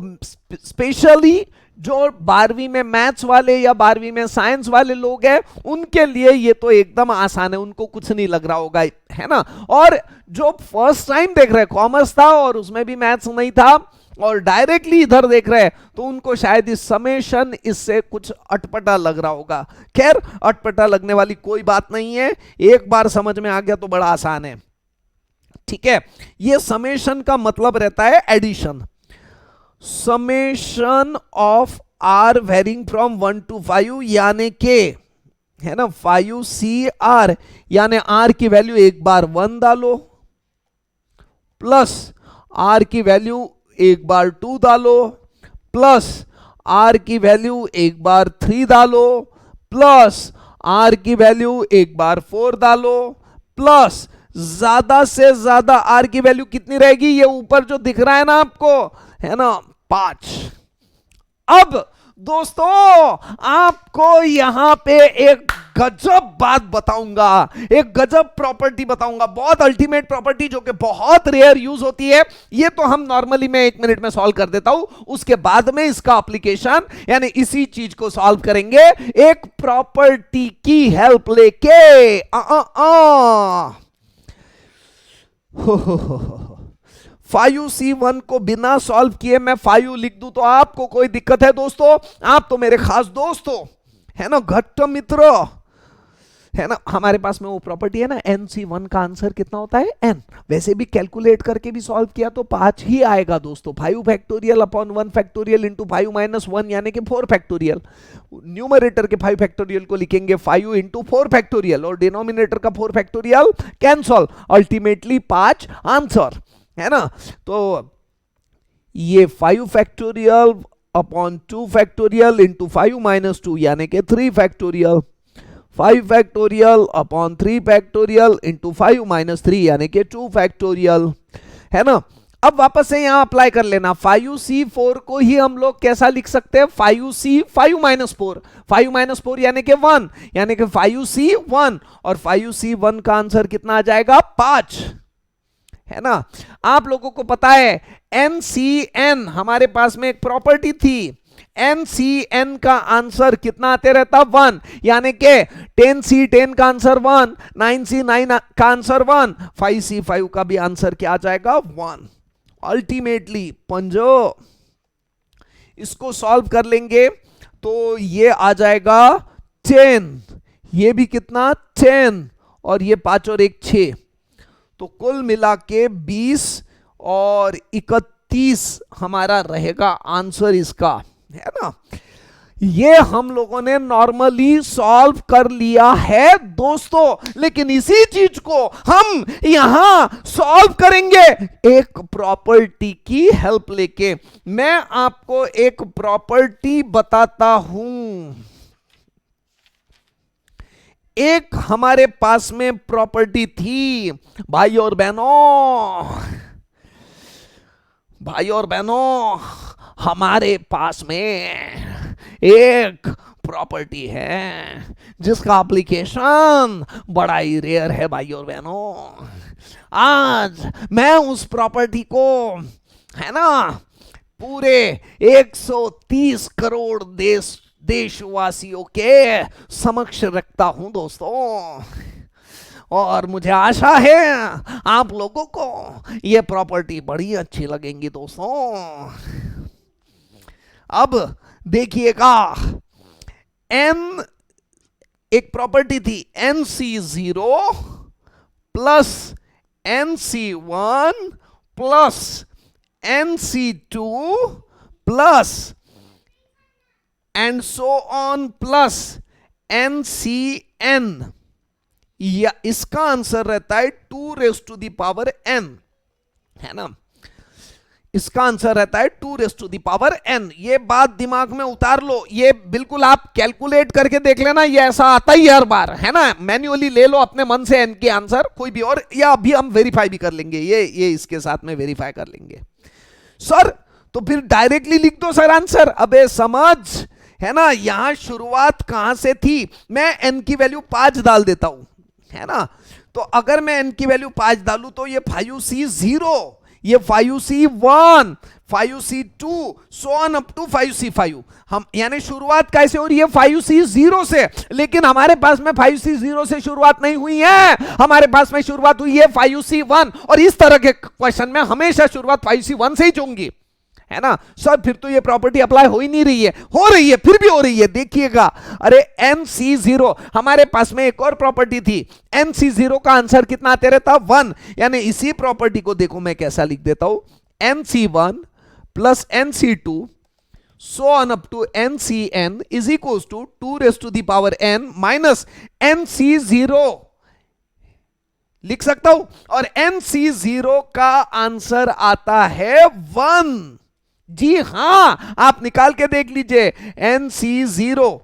स्पेशली जो 12वीं में मैथ्स वाले या 12वीं में साइंस वाले लोग हैं उनके लिए ये तो एकदम आसान है, उनको कुछ नहीं लग रहा होगा, है ना। और जो फर्स्ट टाइम देख रहे, कॉमर्स था और उसमें भी मैथ्स नहीं था और डायरेक्टली इधर देख रहे हैं, तो उनको शायद इस समेशन इससे कुछ अटपटा लग रहा होगा। खैर, अटपटा लगने वाली कोई बात नहीं है, एक बार समझ में आ गया तो बड़ा आसान है। ठीक है, ये समेशन का मतलब रहता है addition. Summation of r varying from 1 to 5 यानी के, है ना, 5CR यानी आर की वैल्यू एक बार 1 डालो, प्लस आर की वैल्यू एक बार 2 डालो, प्लस आर की वैल्यू एक बार 3 डालो, प्लस आर की वैल्यू एक बार 4 डालो, प्लस ज्यादा से ज्यादा आर की वैल्यू कितनी रहेगी, ये ऊपर जो दिख रहा है ना आपको, है ना, 5। अब दोस्तों आपको यहां पे एक गजब बात बताऊंगा, एक गजब प्रॉपर्टी बताऊंगा, बहुत अल्टीमेट प्रॉपर्टी जो कि बहुत रेयर यूज होती है। ये तो हम नॉर्मली मैं 1 मिनट में सॉल्व कर देता हूं, उसके बाद में इसका एप्लीकेशन यानी इसी चीज को सॉल्व करेंगे एक प्रॉपर्टी की हेल्प लेके। हो 5C1 को बिना सॉल्व किए मैं 5 लिख दूं तो आपको कोई दिक्कत है दोस्तों? आप तो मेरे खास दोस्त हो, है ना, घट्ट मित्र, है ना। हमारे पास में वो प्रॉपर्टी है ना, NC1 का आंसर कितना होता है, n। वैसे भी कैलकुलेट करके भी सॉल्व किया तो 5 ही आएगा दोस्तों। 5 factorial upon 1 factorial into 5 minus 1 यानी कि 4 फैक्टोरियल। न्यूमरेटर के 5 फैक्टोरियल को लिखेंगे 5 इंटू 4 फैक्टोरियल और डिनोमिनेटर का 4 फैक्टोरियल कैंसल, अल्टीमेटली 5 आंसर, है ना। तो ये 5 factorial upon 2 factorial into 5 minus 2 यानी कि 3 factorial, 5 factorial upon 3 factorial into 5 minus 3 यानी कि 2 फैक्टोरियल, है ना। अब वापस से यहां अप्लाई कर लेना, 5C4 को ही हम लोग कैसा लिख सकते हैं, 5C 5 माइनस 4, 5 माइनस 4 यानी कि 1, यानी कि 5C1 और 5C1 का आंसर कितना आ जाएगा, 5, है ना। आप लोगों को पता है NCN हमारे पास में एक प्रॉपर्टी थी, NCN का आंसर कितना आते रहता, 1, यानी कि 10C 10 का आंसर 1, 9C 9 का आंसर 1, 5C 5 का भी आंसर क्या आ जाएगा, 1। अल्टीमेटली पंजो इसको सॉल्व कर लेंगे तो ये आ जाएगा 10, ये भी कितना 10 और ये 5 और 1 6, तो कुल मिला के 20 और 31 हमारा रहेगा आंसर इसका, है ना। ये हम लोगों ने नॉर्मली सॉल्व कर लिया है दोस्तों, लेकिन इसी चीज को हम यहां सॉल्व करेंगे एक प्रॉपर्टी की हेल्प लेके। मैं आपको एक प्रॉपर्टी बताता हूं। एक हमारे पास में प्रॉपर्टी थी भाई और बहनों, हमारे पास में एक प्रॉपर्टी है जिसका एप्लीकेशन बड़ा ही रेयर है भाई और बहनों। आज मैं उस प्रॉपर्टी को, है ना, पूरे 130 करोड़ देशवासियों के समक्ष रखता हूं दोस्तों, और मुझे आशा है आप लोगों को ये प्रॉपर्टी बड़ी अच्छी लगेंगी दोस्तों। अब देखिएगा, एन एक प्रॉपर्टी थी NC0 plus NC1 plus NC2 plus and so on plus NCN, या इसका आंसर रहता है 2⁻n, है ना। इसका आंसर रहता है 2⁻n। ये बात दिमाग में उतार लो, ये बिल्कुल आप कैलकुलेट करके देख लेना, ये ऐसा आता ही हर बार, है ना। मैन्युअली ले लो अपने मन से n के आंसर, कोई भी, और या अभी हम वेरीफाई भी कर लेंगे, ये इसके साथ में वेरीफाई कर लेंगे। सर तो फिर डायरेक्टली लिख दो सर आंसर। अबे समझ, है ना, यहां शुरुआत कहां से थी, मैं n की वैल्यू 5 डाल देता हूं, है ना। तो अगर मैं n की वैल्यू 5 डालूं तो ये 5C0, ये 5C1, 5C2, so on up to 5C5। हम यानी शुरुआत कैसे हो रही है 5C0 से, लेकिन हमारे पास में 5C0 से शुरुआत नहीं हुई है, हमारे पास में शुरुआत हुई है 5C1, और इस तरह के क्वेश्चन में हमेशा शुरुआत 5C1 से ही होंगी, है ना। सर फिर तो ये प्रॉपर्टी अप्लाई हो ही नहीं रही है, हो रही है, फिर भी हो रही है, देखिएगा। अरे NC0, हमारे पास में एक और प्रॉपर्टी थी, NC0 का आंसर कितना आते रहता 1, यानी इसी प्रॉपर्टी को देखो मैं कैसा लिख देता हूं, NC1 plus NC2 so on up to NCN is equal to 2⁻n minus NC0 लिख सकता हूं, और NC0 का आंसर आता है 1। जी हां, आप निकाल के देख लीजिए, NC0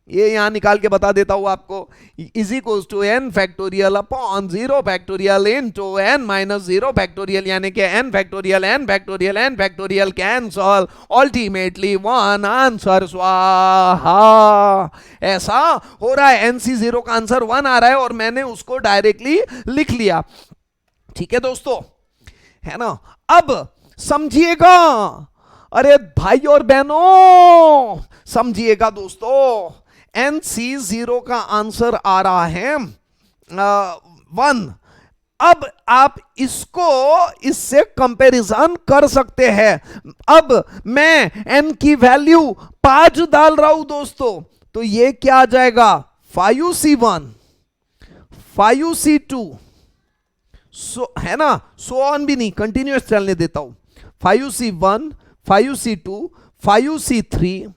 ये यहां निकाल के बता देता हूं आपको, is equal to n factorial upon 0 factorial into n minus 0 factorial, यानी कि n factorial cancel, ultimately 1 answer स्वाहा। ऐसा हो रहा है, NC0 का आंसर 1 आ रहा है और मैंने उसको डायरेक्टली लिख लिया। ठीक है दोस्तों, है ना। अब समझिएगा, अरे भाई और बहनों समझिएगा दोस्तों, NC0 का आंसर आ रहा है 1। अब आप इसको इससे कंपैरिजन कर सकते हैं। अब मैं n की वैल्यू 5 डाल रहा हूं दोस्तों, तो ये क्या आ जाएगा 5C1 5C2, है ना, सो ऑन भी नहीं, कंटिन्यूअस चलने देता हूं, 5C1 5C2 5C3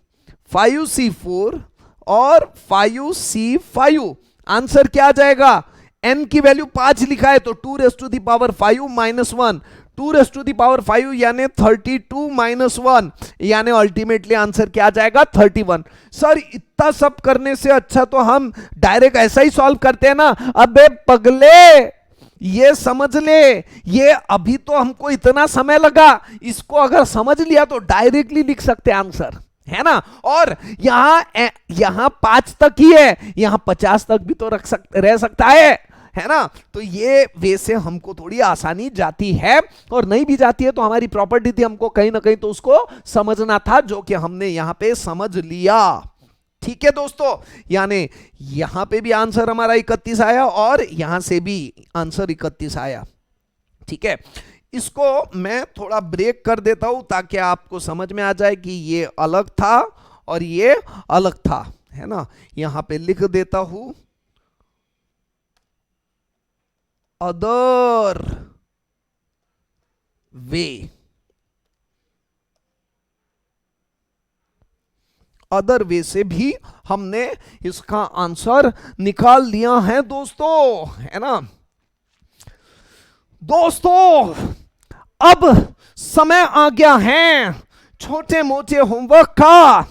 5C4 और 5C5। आंसर क्या आ जाएगा, n की वैल्यू 5 लिखा है तो 2⁻5 माइनस 1, 2⁻5 यानी 32 माइनस 1, यानी अल्टीमेटली आंसर क्या आ जाएगा 31। सर इतना सब करने से अच्छा तो हम डायरेक्ट ऐसा ही सॉल्व करते हैं ना। अबे पगले, ये समझ ले, ये अभी तो हमको इतना समय लगा, इसको अगर समझ लिया तो डायरेक्टली लिख सकते हैं आंसर, है ना। और यहां 5 तक ही है, यहां 50 तक भी तो रह सकता है ना। तो ये वे से हमको थोड़ी आसानी जाती है, और नहीं भी जाती है तो हमारी प्रॉपर्टी थी, हमको कहीं ना कहीं तो उसको समझना था, जो कि हमने यहां पे समझ लिया। ठीक है दोस्तों, यानी यहां पे भी आंसर हमारा 31 आया और यहां से भी आंसर 31 आया। ठीक है, इसको मैं थोड़ा ब्रेक कर देता हूं ताकि आपको समझ में आ जाए कि ये अलग था और ये अलग था, है ना। यहां पे लिख देता हूं अदर वे, अदर वे से भी हमने इसका आंसर निकाल लिया है दोस्तों, है ना। दोस्तों अब समय आ गया है छोटे मोटे होमवर्क का।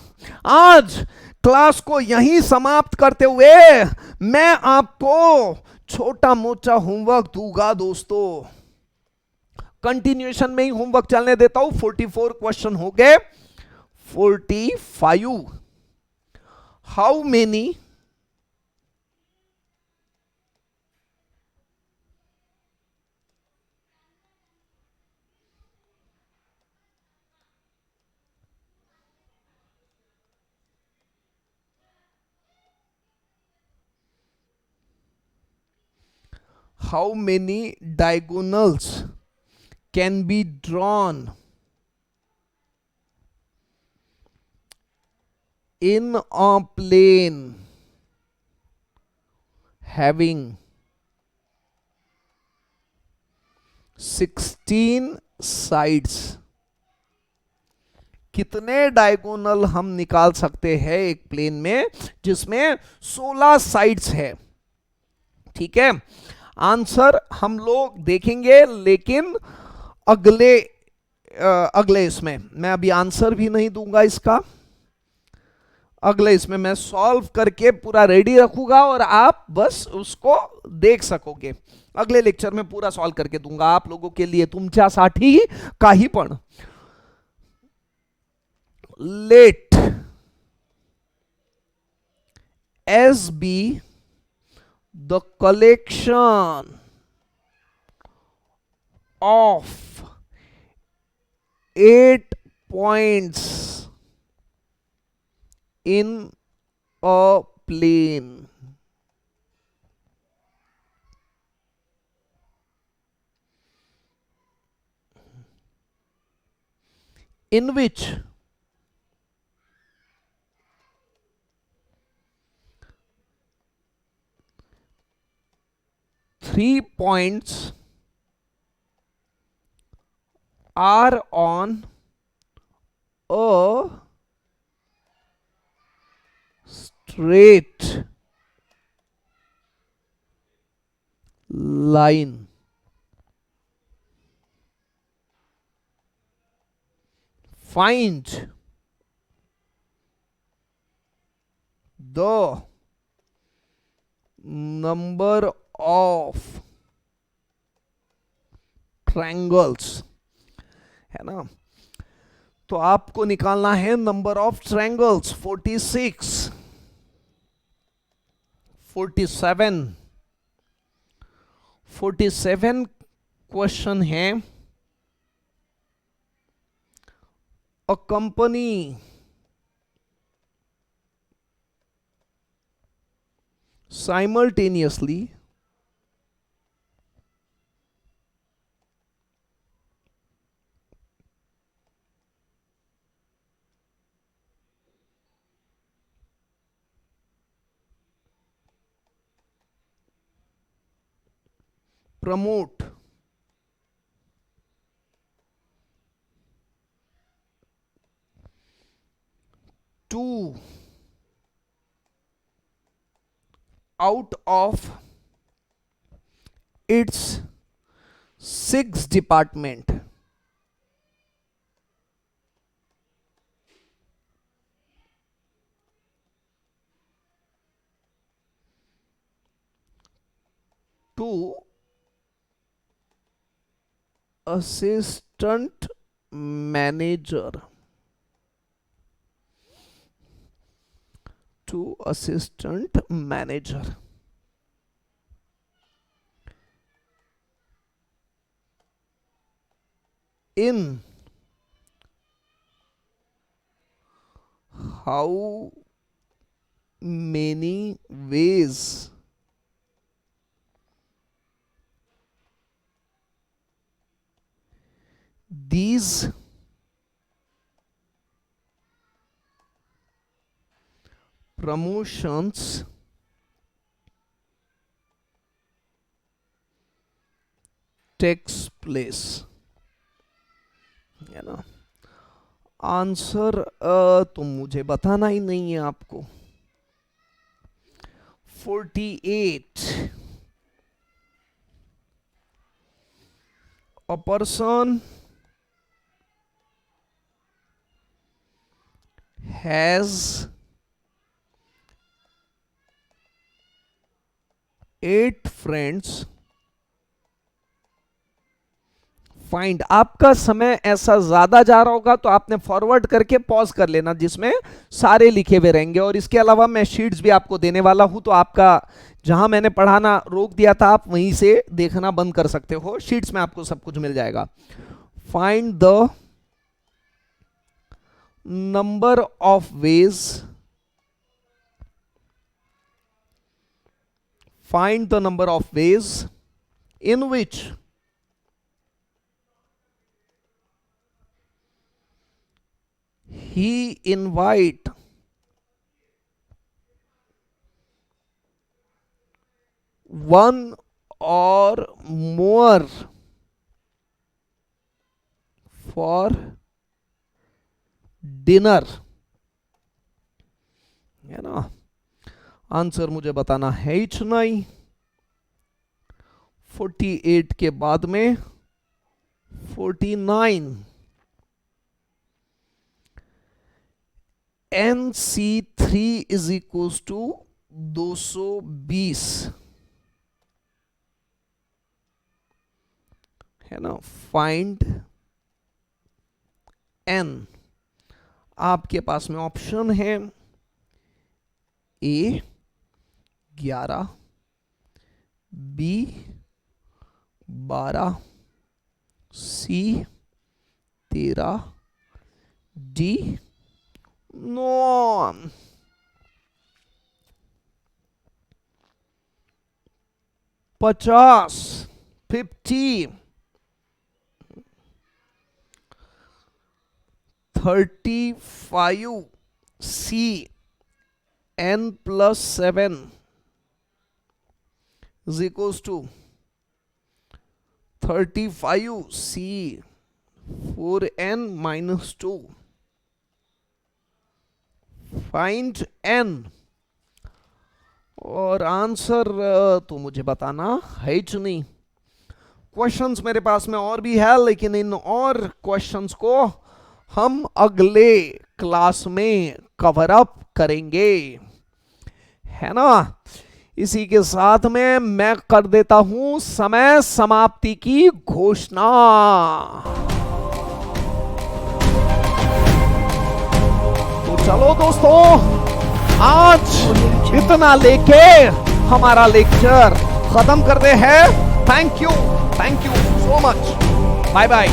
आज क्लास को यहीं समाप्त करते हुए मैं आपको छोटा मोटा होमवर्क दूंगा दोस्तों। कंटिन्यूएशन में ही होमवर्क चलने देता हूं। 44 क्वेश्चन हो गए, 45। How many how many diagonals can be drawn in a plane having 16 sides? कितने डायगोनल हम निकाल सकते हैं एक प्लेन में जिसमें 16 साइड्स है? ठीक है, आंसर हम लोग देखेंगे, लेकिन अगले अगले इसमें मैं अभी आंसर भी नहीं दूंगा इसका। अगले इसमें मैं सॉल्व करके पूरा रेडी रखूंगा और आप बस उसको देख सकोगे। अगले लेक्चर में पूरा सॉल्व करके दूंगा आप लोगों के लिए, तुमच्यासाठी काही पण। Let S be the collection of 8 points in a plane in which 3 points are on a straight line. Find the number of triangles, है ना? तो आपको निकालना है नंबर ऑफ ट्रायंगल्स। 46, 47, 47 क्वेश्चन है। A company simultaneously promote two out of its 6 department to assistant manager, to assistant manager in how many ways these promotions takes place, है ना? Answer तो मुझे बताना ही नहीं है आपको। 48, a person has 8 friends find, आपका समय ऐसा ज्यादा जा रहा होगा तो आपने फॉरवर्ड करके पॉज कर लेना जिसमें सारे लिखे हुए रहेंगे। और इसके अलावा मैं शीट्स भी आपको देने वाला हूं, तो आपका जहां मैंने पढ़ाना रोक दिया था आप वहीं से देखना बंद कर सकते हो, शीट्स में आपको सब कुछ मिल जाएगा। Find the number of veg, find the number of ways in which he invite one or more for dinner, है ना। आंसर मुझे बताना है ही नहीं। 48 के बाद में 49, NC3 इज इक्वल टू 220, है ना। फाइंड N, आपके पास में ऑप्शन है A 11, B 12, C 13, D 9। 50, 50, 35, C n plus 7 is equals to 35 C 4n minus 2। Find n, और आंसर तो मुझे बताना है ही नहीं। क्वेश्चंस मेरे पास में और भी है, लेकिन इन और क्वेश्चंस को हम अगले क्लास में कवर अप करेंगे, है ना। इसी के साथ में मैं कर देता हूं समय समाप्ति की घोषणा। तो चलो दोस्तों, आज इतना लेके हमारा लेक्चर खत्म करते हैं। Thank you so much, bye bye.